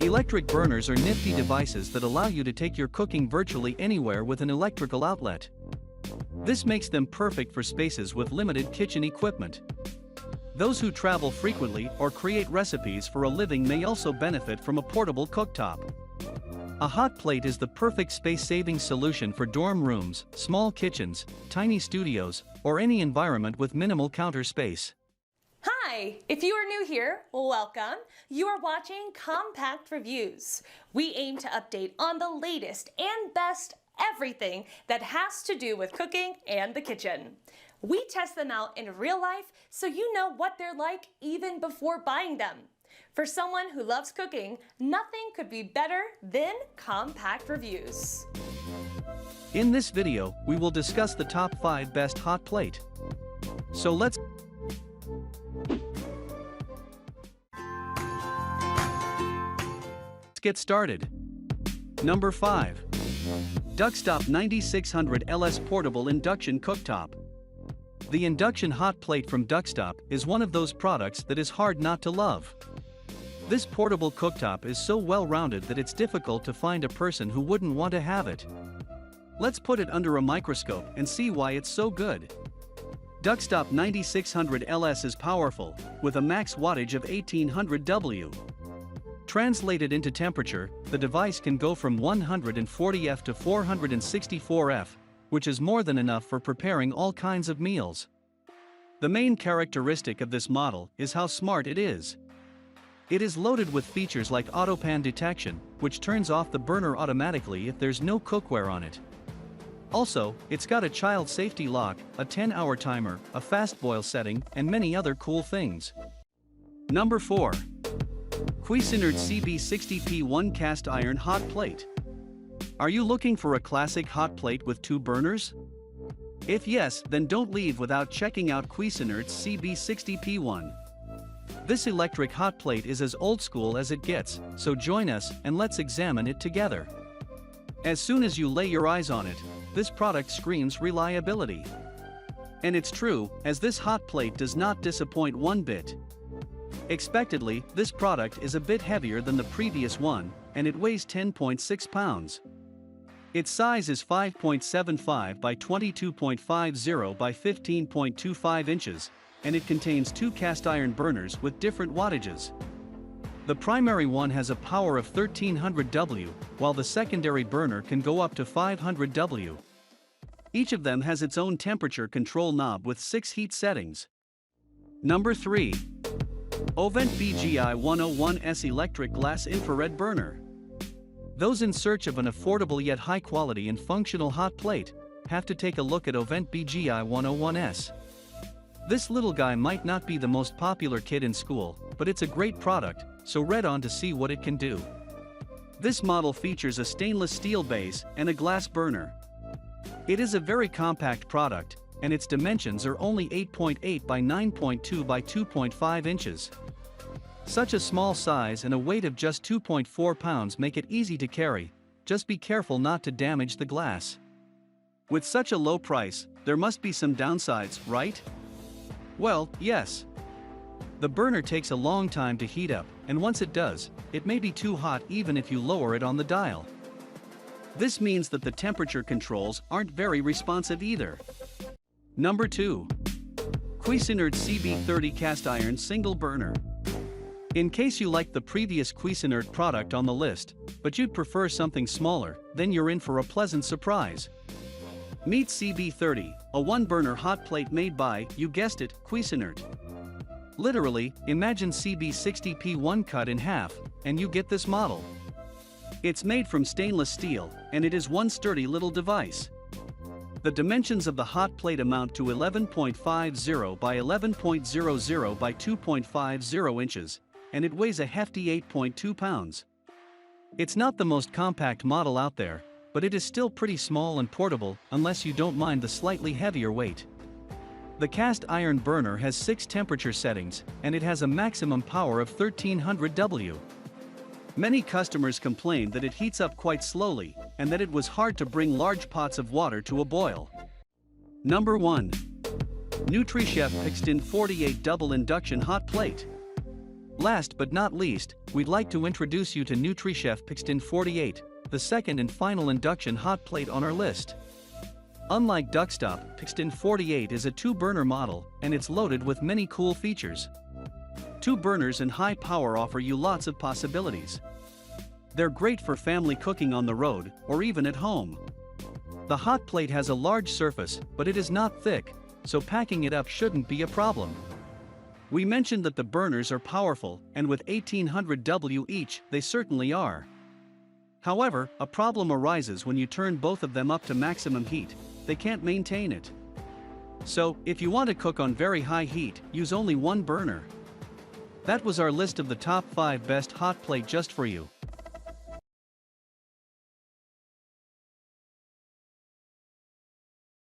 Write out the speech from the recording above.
Electric burners are nifty devices that allow you to take your cooking virtually anywhere with an electrical outlet. This makes them perfect for spaces with limited kitchen equipment. Those who travel frequently or create recipes for a living may also benefit from a portable cooktop. A hot plate is the perfect space-saving solution for dorm rooms, small kitchens, tiny studios, or any environment with minimal counter space. Hi! If you are new here, welcome. You are watching Compact Reviews. We aim to update on the latest and best everything that has to do with cooking and the kitchen. We test them out in real life so you know what they're like even before buying them. For someone who loves cooking, nothing could be better than Compact Reviews. In this video, we will discuss the top 5 best hot plate. So let's get started. Number 5. Duxtop 9600 LS Portable Induction Cooktop. The Induction hot plate from Duxtop is one of those products that is hard not to love. This portable cooktop is so well-rounded that it's difficult to find a person who wouldn't want to have it. Let's put it under a microscope and see why it's so good. Duxtop 9600 LS is powerful, with a max wattage of 1800 W. Translated into temperature, the device can go from 140 F to 464 F, which is more than enough for preparing all kinds of meals. The main characteristic of this model is how smart it is. It is loaded with features like auto-pan detection, which turns off the burner automatically if there's no cookware on it. Also, it's got a child safety lock, a 10-hour timer, a fast boil setting, and many other cool things. Number 4. Cuisinart CB60P1 Cast Iron Hot Plate. Are you looking for a classic hot plate with 2 burners? If yes, then don't leave without checking out Cuisinart's CB60P1. This electric hot plate is as old school as it gets, so join us and let's examine it together. As soon as you lay your eyes on it, this product screams reliability. And it's true, as this hot plate does not disappoint one bit. Expectedly, this product is a bit heavier than the previous one, and it weighs 10.6 pounds. Its size is 5.75 by 22.50 by 15.25 inches, and it contains 2 cast iron burners with different wattages. The primary one has a power of 1300 W, while the secondary burner can go up to 500 W. Each of them has its own temperature control knob with 6 heat settings. Number 3. Ovente BGI 101S Electric Glass Infrared Burner. Those in search of an affordable yet high-quality and functional hot plate have to take a look at Ovente BGI 101S. This little guy might not be the most popular kid in school, but it's a great product, so read on to see what it can do. This model features a stainless steel base and a glass burner. It is a very compact product, and its dimensions are only 8.8 by 9.2 by 2.5 inches. Such a small size and a weight of just 2.4 pounds make it easy to carry, just be careful not to damage the glass. With such a low price, there must be some downsides, right? Well, yes. The burner takes a long time to heat up, and once it does, it may be too hot even if you lower it on the dial. This means that the temperature controls aren't very responsive either. Number 2. Cuisinart CB30 Cast Iron Single Burner. In case you liked the previous Cuisinart product on the list, but you'd prefer something smaller, then you're in for a pleasant surprise. Meet CB30, a one-burner hot plate made by, you guessed it, Cuisinart. Literally, imagine CB60P1 cut in half, and you get this model. It's made from stainless steel, and it is one sturdy little device. The dimensions of the hot plate amount to 11.50 by 11.00 by 2.50 inches, and it weighs a hefty 8.2 pounds. It's not the most compact model out there, but it is still pretty small and portable unless you don't mind the slightly heavier weight. The cast iron burner has 6 temperature settings, and it has a maximum power of 1300 W. Many customers complained that it heats up quite slowly, and that it was hard to bring large pots of water to a boil. Number 1. NutriChef Pixton 48 Double Induction Hot Plate. Last but not least, we'd like to introduce you to NutriChef Pixton 48, the second and final induction hot plate on our list. Unlike Duxtop, Pixton 48 is a 2-burner model, and it's loaded with many cool features. 2 burners and high power offer you lots of possibilities. They're great for family cooking on the road, or even at home. The hot plate has a large surface, but it is not thick, so packing it up shouldn't be a problem. We mentioned that the burners are powerful, and with 1800 W each, they certainly are. However, a problem arises when you turn both of them up to maximum heat. They can't maintain it. So, if you want to cook on very high heat, use only one burner. That was our list of the top 5 best hot plate just for you.